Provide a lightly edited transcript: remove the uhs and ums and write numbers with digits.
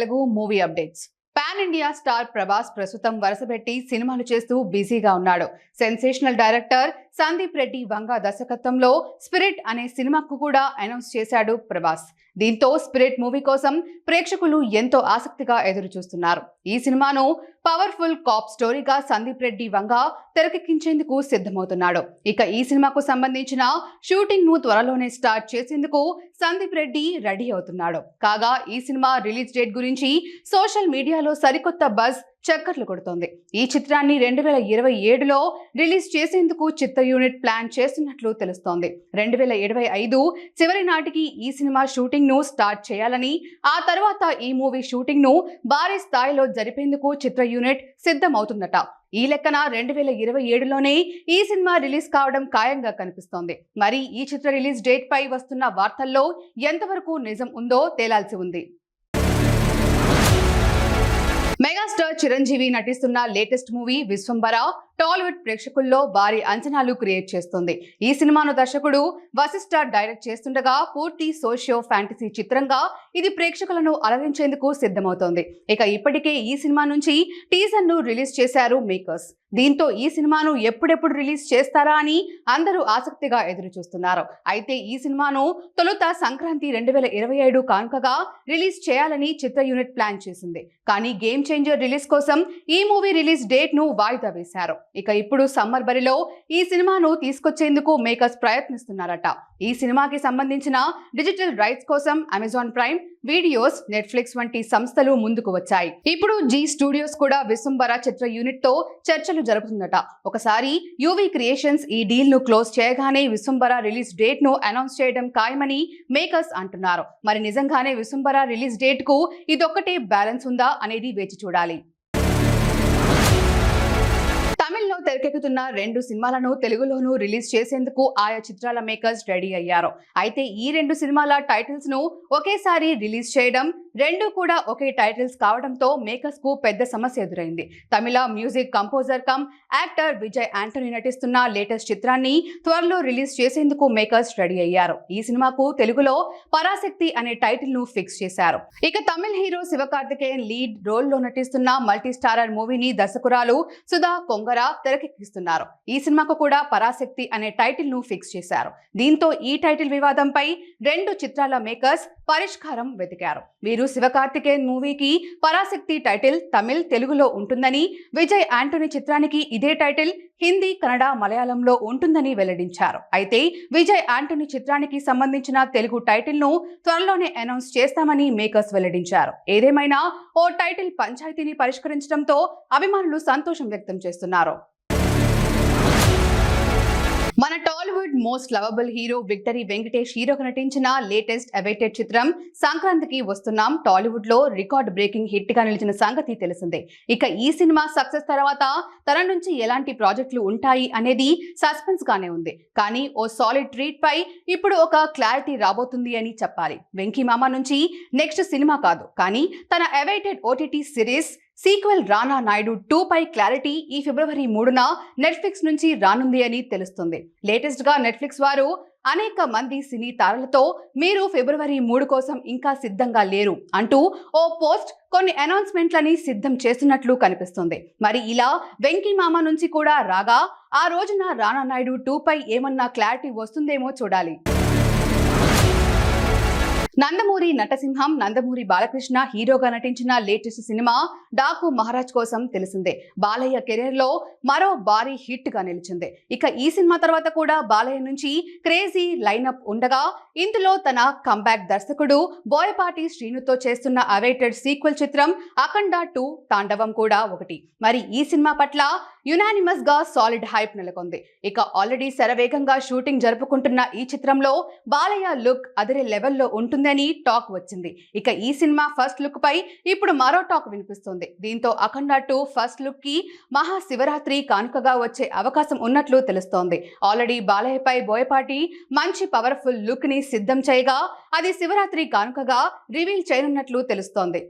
Telugu movie updates. Pan India star Prabhas ప్రస్తుతం వరుసపెట్టి సినిమాలు చేస్తూ బిజీగా ఉన్నాడు. సెన్సేషనల్ డైరెక్టర్ సందీప్ రెడ్డి వంగ దర్శకత్వంలో స్పిరిట్ అనే సినిమాకు కూడా అనౌన్స్ చేశాడు ప్రభాస్. దీంతో స్పిరిట్ మూవీ కోసం ప్రేక్షకులు ఎంతో ఆసక్తిగా ఎదురు చూస్తున్నారు. ఈ సినిమాను పవర్ఫుల్ కాప్ స్టోరీగా సందీప్ రెడ్డి వంగ తెరకెక్కించేందుకు సిద్ధమవుతున్నాడు. ఇక ఈ సినిమాకు సంబంధించిన షూటింగ్ ను త్వరలోనే స్టార్ట్ చేసేందుకు సందీప్ రెడ్డి రెడీ అవుతున్నాడు. కాగా ఈ సినిమా రిలీజ్ డేట్ గురించి సోషల్ మీడియాలో సరికొత్త బజ్ చక్కర్లు కొడుతోంది. ఈ చిత్రాన్ని 2027లో రిలీజ్ చేసేందుకు చిత్ర యూనిట్ ప్లాన్ చేస్తున్నట్లు తెలుస్తోంది. 2025 చివరి నాటికి ఈ సినిమా షూటింగ్ ను స్టార్ట్ చేయాలని, ఆ తర్వాత ఈ మూవీ షూటింగ్ ను భారీ స్థాయిలో జరిపేందుకు చిత్ర యూనిట్ సిద్ధమవుతుందట. ఈ లెక్కన 2027లోనే ఈ సినిమా రిలీజ్ కావడం ఖాయంగా కనిపిస్తోంది. మరి ఈ చిత్ర రిలీజ్ డేట్ పై వస్తున్న వార్తల్లో ఎంతవరకు నిజం ఉందో తేలాల్సి ఉంది. మెగాస్టార్ చిరంజీవి నటిస్తున్న లేటెస్ట్ మూవీ విశ్వంబర టాలీవుడ్ ప్రేక్షకుల్లో భారీ అంచనాలు క్రియేట్ చేస్తుంది. ఈ సినిమాను దర్శకుడు వశిష్ఠ డైరెక్ట్ చేస్తుండగా పూర్తి సోషియో ఫ్యాంటసీ చిత్రంగా ఇది ప్రేక్షకులను అలరించేందుకు సిద్ధమవుతోంది. ఇక ఇప్పటికే ఈ సినిమా నుంచి టీజర్ ను రిలీజ్ చేశారు మేకర్స్. దీంతో ఈ సినిమాను ఎప్పుడెప్పుడు రిలీజ్ చేస్తారా అని అందరూ ఆసక్తిగా ఎదురు చూస్తున్నారు. అయితే ఈ సినిమాను తొలుత సంక్రాంతి 2027 కానుకగా రిలీజ్ చేయాలని చిత్ర యూనిట్ ప్లాన్ చేసింది. కానీ గేమ్ చేంజర్ రిలీజ్ కోసం ఈ మూవీ రిలీజ్ డేట్ ను వాయిదా వేశారు. ఇక ఇప్పుడు సమ్మర్ బరిలో ఈ సినిమాను తీసుకొచ్చేందుకు మేకర్స్ ప్రయత్నిస్తున్నారట. ఈ సినిమాకి సంబంధించిన డిజిటల్ రైట్స్ కోసం అమెజాన్ ప్రైమ్ వీడియోస్, నెట్ఫ్లిక్స్ వంటి సంస్థలు ముందుకు వచ్చాయి. ఇప్పుడు జీ స్టూడియోస్ కూడా విశ్వంబర చిత్ర యూనిట్ తో చర్చలు జరుపుతుందట. ఒకసారి యూవీ క్రియేషన్స్ ఈ డీల్ ను క్లోజ్ చేయగానే విశ్వంబర రిలీజ్ డేట్ ను అనౌన్స్ చేయడం ఖాయమని మేకర్స్ అంటున్నారు. మరి నిజంగానే విశ్వంబర రిలీజ్ డేట్ కు ఇదొక్కటే బ్యాలెన్స్ ఉందా అనేది వేచి చూడాలి. తమిళ్లో తెరకెక్కుతున్న 2 సినిమాలను తెలుగులోనూ రిలీజ్ చేసేందుకు ఆయా చిత్రాల మేకర్స్ రెడీ అయ్యారు. అయితే ఈ 2 సినిమాల టైటిల్స్ ను ఒకేసారి రిలీజ్ చేయడం, 2 కూడా ఒకే టైటిల్స్ కావడంతో మేకర్స్ కు పెద్ద సమస్య ఎదురైంది. Tamil music composer come actor Vijay Antony నటిస్తున్న లేటెస్ట్ చిత్రాన్ని త్వరలో రిలీజ్ చేసేందుకు మేకర్స్ రెడీ అయ్యారు. ఈ సినిమాకు తెలుగులో పరాశక్తి అనే టైటిల్ ను ఫిక్స్ చేశారు. ఇక Tamil hero Sivakarthikeyan lead role లో నటిస్తున్న మల్టీ స్టారర్ మూవీని దర్శకురాలు సుధా కొంగర తెరకెక్కిస్తున్నారు. ఈ సినిమాకు కూడా పరాశక్తి అనే టైటిల్ ను ఫిక్స్ చేశారు. దీంతో ఈ టైటిల్ వివాదంపై 2 చిత్రాల మేకర్స్ పరిష్కారం వెతికారు. వీరు శివకార్తికేయన్ మూవీకి పరాశక్తి టైటిల్ తమిళ్, తెలుగులో ఉంటుందని, విజయ్ యాంటనీ చిత్రానికి ఇదే టైటిల్ హిందీ, కన్నడ, మలయాళంలో ఉంటుందని వెల్లడించారు. అయితే విజయ్ యాంటనీ చిత్రానికి సంబంధించిన తెలుగు టైటిల్ ను త్వరలోనే అనౌన్స్ చేస్తామని మేకర్స్ వెల్లడించారు. ఏదేమైనా ఓ టైటిల్ పంచాయతీని పరిష్కరించడంతో అభిమానులు సంతోషం వ్యక్తం చేస్తున్నారు. మన Tollywood most lovable hero victory Venkatesh హీరోగా నటించిన లేటెస్ట్ అవైటెడ్ చిత్రం సంక్రాంతికి వస్తున్నాం టాలీవుడ్ లో రికార్డ్ బ్రేకింగ్ హిట్ గా నిలిచిన సంగతి తెలిసిందే. ఇక ఈ సినిమా సక్సెస్ తర్వాత తన నుంచి ఎలాంటి ప్రాజెక్టులు ఉంటాయి అనేది సస్పెన్స్ గానే ఉంది. కానీ ఓ సాలిడ్ ట్రీట్ పై ఇప్పుడు ఒక క్లారిటీ రాబోతుంది అని చెప్పాలి. వెంకీ మామ నుంచి నెక్స్ట్ సినిమా కాదు, కానీ తన అవైటెడ్ ఓటీటీ సిరీస్ సీక్వెల్ రానా నాయుడు 2 పై క్లారిటీ ఈ ఫిబ్రవరి 3న నెట్ఫ్లిక్స్ నుంచి రానుంది అని తెలుస్తుంది. లేటెస్ట్ గా నెట్ఫ్లిక్స్ వారు అనేక మంది సినీ తారలతో మీరు ఫిబ్రవరి 3 కోసం ఇంకా సిద్ధంగా లేరు అంటూ ఓ పోస్ట్ కొన్ని అనౌన్స్మెంట్లని సిద్ధం చేస్తున్నట్లు కనిపిస్తుంది. మరి ఇలా వెంకీ మామ నుంచి కూడా రాగా ఆ రోజున రానా నాయుడు 2 పై ఏమన్నా క్లారిటీ వస్తుందేమో చూడాలి. నందమూరి నటసింహం నందమూరి బాలకృష్ణ హీరోగా నటించిన లేటెస్ట్ సినిమా డాకు మహారాజ్ కోసం తెలిసిందే. బాలయ్య కెరీర్ లో మరో భారీ హిట్ గా నిలిచింది. ఇక ఈ సినిమా తర్వాత కూడా బాలయ్య నుంచి క్రేజీ లైనప్ ఉండగా ఇందులో తన కంబ్యాక్ దర్శకుడు బోయపాటి శ్రీనుతో చేస్తున్న అవైటెడ్ సీక్వెల్ చిత్రం అఖండ 2 తాండవం కూడా ఒకటి. మరి ఈ సినిమా పట్ల యునానిమస్ గా సాలిడ్ హైప్ నెలకొంది. ఇక ఆల్రెడీ శరవేగంగా షూటింగ్ జరుపుకుంటున్న ఈ చిత్రంలో బాలయ్య లుక్ అదిరే లెవెల్లో ఉంటుందని టాక్ వచ్చింది. ఇక ఈ సినిమా ఫస్ట్ లుక్ పై ఇప్పుడు మరో టాక్ వినిపిస్తుంది. దీంతో అఖండ 2 ఫస్ట్ లుక్ కి మహాశివరాత్రి కానుకగా వచ్చే అవకాశం ఉన్నట్లు తెలుస్తోంది. ఆల్రెడీ బాలయ్యపై బోయపాటి మంచి పవర్ఫుల్ లుక్ ని సిద్ధం చేయగా అది శివరాత్రి కానుకగా రివీల్ చేయనున్నట్లు తెలుస్తోంది.